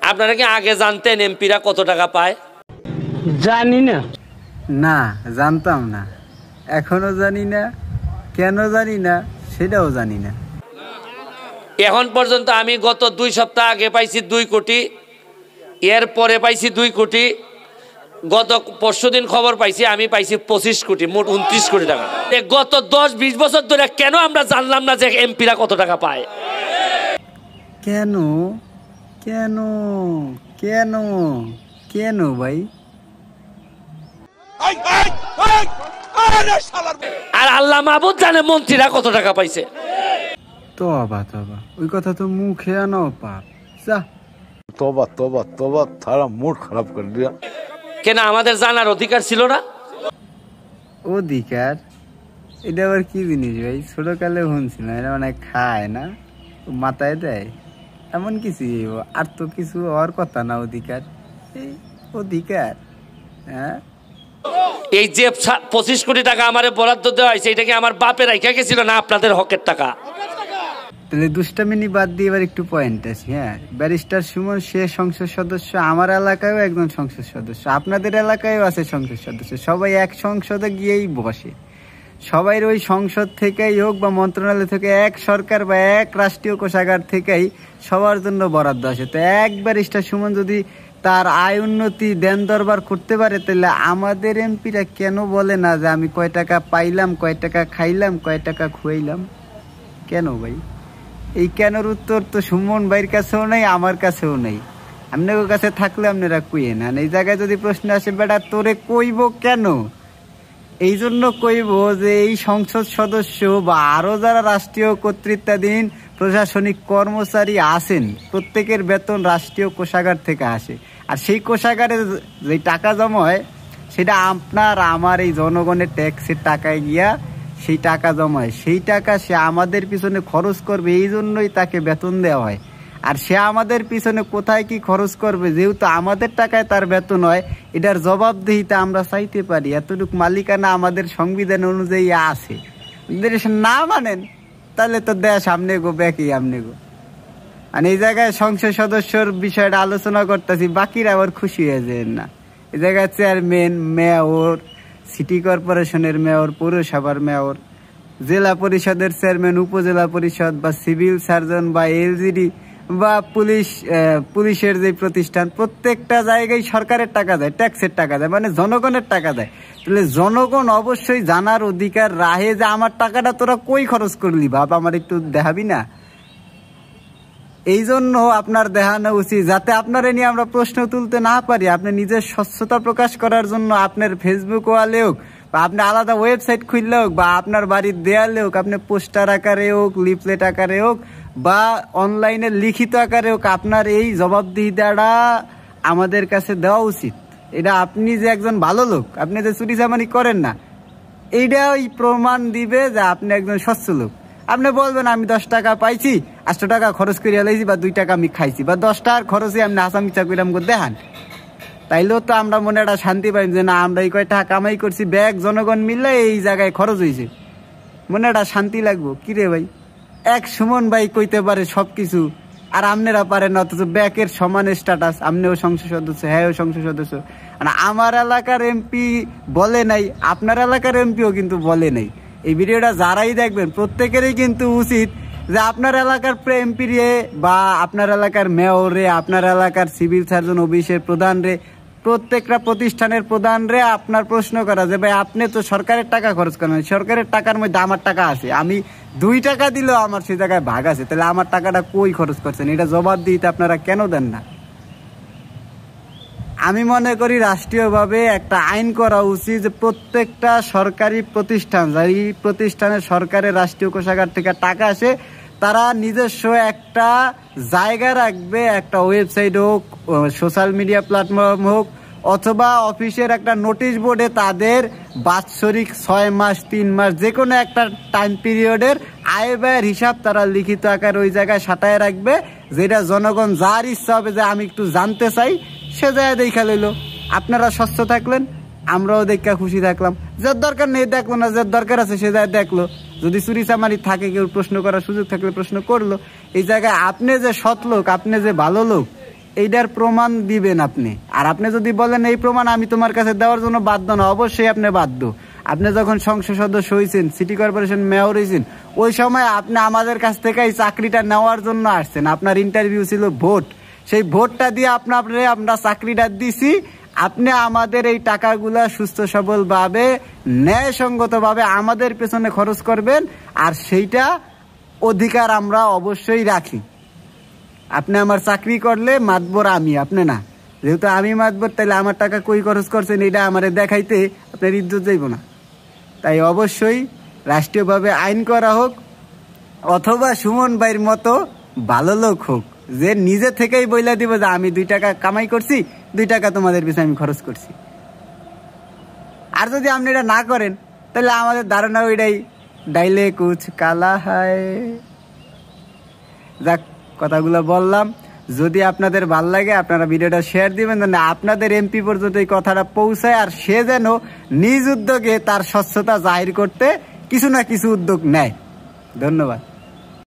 আপনারা কি আগে জানতেন এমপিরা কত টাকা পায়? জানি না। না, জানতাম না, এখনো জানি না, কেন জানি না সেটাও জানি না। এখন পর্যন্ত আমি গত 2 সপ্তাহ আগে পাইছি 2 কোটি, এর পরে পাইছি 2 কোটি, গত পরশুদিন খবর পাইছি আমি পাইছি 25 কোটি, মোট 29 কোটি টাকা। গত 10-20 বছর ধরে কেন আমরা জানলাম না যে এমপিরা কত টাকা পায়? কেন কেন কেন কেন ভাই? আর আল্লাহ মাহবুদ জানে মন্ত্রীরা কত টাকা পাইছে। তবা তবা, ওই কথা তো মুখে আনো পাপ। যা, तौबा तौबा तौबा, थारा मूड खराब कर दिया। কেন আমাদের জানার অধিকার ছিল না? অধিকার এটা আবার কি জিনিস ভাই? ছোটকালে শুনছিলাম এটা মানে খায় না, মাথায় দেয়, এমন কিছু আর তো কিছু হওয়ার কথা না। অধিকার অধিকার, হ্যাঁ। এই যে 25 কোটি টাকা আমারে বরাদ্দ দেওয়া হয়েছে, এটা কি আমার বাপের রাইখা গেছিল না আপনাদের হকের টাকা? তাহলে দুষ্টামিনি বাদ দিয়ে এবার একটু পয়েন্ট আছে। হ্যাঁ, ব্যারিস্টার সুমন সে সংসদ সদস্য, আমার এলাকায়ও একজন সংসদ সদস্য, আপনাদের এলাকায়ও আছে সংসদ সদস্য, সবাই এক সংসদে গিয়েই বসে। সবাই ওই সংসদ থেকেই হোক বা মন্ত্রণালয় থেকে, এক সরকার বা এক রাষ্ট্রীয় কোষাগার থেকেই সবার জন্য বরাদ্দ আসে। তো এক ব্যারিস্টার সুমন যদি তার আয় উন্নতি দেন দরবার করতে পারে, তাহলে আমাদের এমপিরা কেন বলে না যে আমি কয় টাকা পাইলাম, কয় টাকা খাইলাম, কয় টাকা খুয়াইলাম? কেন ভাই? এই কেনর উত্তর তো সুমন ভাইয়ের কাছেও নেই, আমার কাছেও নেই। আপনাদের কাছে থাকলে আপনারা কইয়ে না। এই জায়গায় যদি প্রশ্ন আসে, বেটা তোরে কইব কেন? এই জন্য কইব যে এই সংসদ সদস্য বা আরো যারা রাষ্ট্রীয় কর্তৃত্বাধীন প্রশাসনিক কর্মচারী আছেন, প্রত্যেকের বেতন রাষ্ট্রীয় কোষাগার থেকে আসে। আর সেই কোষাগারে যে টাকা জমা হয়, সেটা আপনার আমার এই জনগণের ট্যাক্সের টাকায় গিয়া সেই টাকা জমায়। সেই টাকা সে আমাদের পিছনে খরচ করবে, এই জন্যই তাকে বেতন দেওয়া হয়। আর সে আমাদের পিছনে কোথায় কি খরচ করবে, যেহেতু আমাদের টাকায় তার বেতন হয়, এটার জবাবদিহিতা আমরা চাইতে পারি। এতটুকু মালিকানা আমাদের সংবিধান অনুযায়ী আছে। না মানেন তাহলে তো দেশ সামনে গো, ব্যাকি আমনে গো। আর এই জায়গায় সংসদ সদস্যর বিষয়টা আলোচনা করতেছি, বাকিরা আবার খুশি হয়ে যায় না। এই জায়গায় চেয়ারম্যান, মেয়র, সিটি কর্পোরেশনের মেয়র, পৌরসভার মেয়র, জেলা পরিষদের চেয়ারম্যান, উপজেলা পরিষদ বা সিভিল সার্জন বা এলজিডি বা পুলিশের যে প্রতিষ্ঠান, প্রত্যেকটা জায়গায় সরকারের টাকা দেয়, ট্যাক্সের টাকা দেয়, মানে জনগণের টাকা দেয়। তাহলে জনগণ অবশ্যই জানার অধিকার রাখে যে আমার টাকাটা তোরা কই খরচ করলি, বাপ আমার একটু দেখাবি না? এই জন্য আপনার দেখানো উচিত, যাতে আপনারা নিয়ে আমরা প্রশ্ন তুলতে না পারি। আপনি নিজের স্বচ্ছতা প্রকাশ করার জন্য আপনার ফেসবুক ওয়ালে হোক বা আপনি আলাদা ওয়েবসাইট খুললে হোক বা আপনার বাড়ির দেয়ালে হোক, আপনি পোস্টার আকারে হোক, লিফলেট আকারে হোক বা অনলাইনে লিখিত আকারে হোক, আপনার এই জবাবদিহিতাটা আমাদের কাছে দেওয়া উচিত। এটা আপনি যে একজন ভালো লোক, আপনি যে চুরি চামারি করেন না, এইটাই প্রমাণ দিবে যে আপনি একজন স্বচ্ছ লোক। আপনি বলবেন আমি 10 টাকা পাইছি, 8 টাকা খরচ করিয়া লাইছি, বা 2 টাকা আমি খাইছি, বা 10 টাকার খরচে আমি হাসামিচা করিলাম দেখান, তাইলেও তো আমরা মনে একটা শান্তি পাই যে না, আমরা এই কয় টাকা কামাই করছি, ব্যাগ জনগণ মিললে এই জায়গায় খরচ হয়েছে, মনে একটা শান্তি লাগবো। কিরে ভাই, এক সুমন ভাই কইতে পারে সবকিছু, আর আপনারা পারেন না, অথচ ব্যাকের সমান স্ট্যাটাস, আপনিও সংসদ সদস্য, হ্যাঁ সংসদ সদস্য। আর আমার এলাকার এমপি বলে নাই, আপনার এলাকার এমপিও কিন্তু বলে নাই। এই ভিডিওটা যারাই দেখবেন প্রত্যেকেরই কিন্তু উচিত যে আপনার এলাকার এমপি রে বা আপনার এলাকার মেয়র রে, আপনার এলাকার সিভিল সার্জন অফিসের প্রধান রে, প্রত্যেকটা প্রতিষ্ঠানের প্রধান রে আপনার প্রশ্ন করা যে ভাই আপনি তো সরকারের টাকা খরচ করেন, সরকারের টাকার মধ্যে আমার টাকা আছে, আমি 2 টাকা দিলেও আমার সেই জায়গায় ভাগ আছে, তাহলে আমার টাকাটা কই খরচ করছেন, এটা জবাব দিতে আপনারা কেন দেন না? আমি মনে করি রাষ্ট্রীয়ভাবে একটা আইন করা উচিত যে প্রত্যেকটা সরকারি প্রতিষ্ঠান, যাই প্রতিষ্ঠানে সরকারের রাষ্ট্রীয় কোষাগার থেকে টাকা আসে, তারা নিজস্ব একটা জায়গা রাখবে, একটা ওয়েবসাইট হোক, সোশ্যাল মিডিয়া প্ল্যাটফর্ম হোক, অথবা অফিসের একটা নোটিশ বোর্ডে তাদের বাৎসরিক 6 মাস 3 মাস যে কোনো একটা টাইম পিরিয়ডের আয় ব্যয়ের হিসাব তারা লিখিত আকার ওই জায়গায় সাঁটায় রাখবে, যেটা জনগণ যার ইচ্ছা হবে যে আমি একটু জানতে চাই, সে জায়গায় দেখা লইলো। আপনারা স্বচ্ছ থাকলেন, আমরাও দেখা খুশি থাকলাম। যার দরকার নেই দেখলো না, যার দরকার আছে সে জায়গায় দেখলো। যদি চুরি চামারি থাকে, কেউ প্রশ্ন করার সুযোগ থাকলে প্রশ্ন করলো। এই জায়গায় আপনি যে সৎ লোক, আপনি যে ভালো লোক, এইটার প্রমাণ দিবেন আপনি। আর আপনি যদি বলেন এই প্রমাণ আমি তোমার কাছে দেওয়ার জন্য বাধ্য না, অবশ্যই আপনি বাধ্য। আপনি যখন সংসদ সদস্য হয়েছেন, সিটি কর্পোরেশন মেয়র হয়েছেন, ওই সময় আপনি আমাদের কাছ থেকে এই চাকরিটা নেওয়ার জন্য আসছেন। আপনার ইন্টারভিউ ছিল ভোট, সেই ভোটটা দিয়ে আমরা চাকরিটা দিছি। আপনি আমাদের এই টাকাগুলা সুস্থ সবলভাবে ন্যায়সঙ্গতভাবে আমাদের পেছনে খরচ করবেন, আর সেইটা অধিকার আমরা অবশ্যই রাখি। আপনি আমার চাকরি করলে মাতবর আমি, আপনি না। যেহেতু আমি মাতবর, তাহলে আমার টাকা কই খরচ করছেন এটা আমারে দেখাইতে আপনার ইজ্জত যাইব না। তাই অবশ্যই রাষ্ট্রীয়ভাবে আইন করা হোক, অথবা সুমন ভাইয়ের মতো ভালো লোক হোক, যে নিজে থেকেই বইলা দিব যে আমি 2 টাকা কামাই করছি, 2 টাকা তোমাদের পিছনে আমি খরচ করছি। আর যদি আপনি এটা না করেন, তাহলে আমাদের ধারণা ওইটাই, ডাইলে কুছ কালা হায়। যাক, কথাগুলো বললাম। যদি আপনাদের ভাল লাগে আপনারা ভিডিওটা শেয়ার দিবেন, যেন আপনাদের এমপি পর্যন্ত এই কথাটা পৌঁছায়, আর সে যেন নিজ উদ্যোগে তার স্বচ্ছতা জাহির করতে কিছু না কিছু উদ্যোগ নেয়। ধন্যবাদ।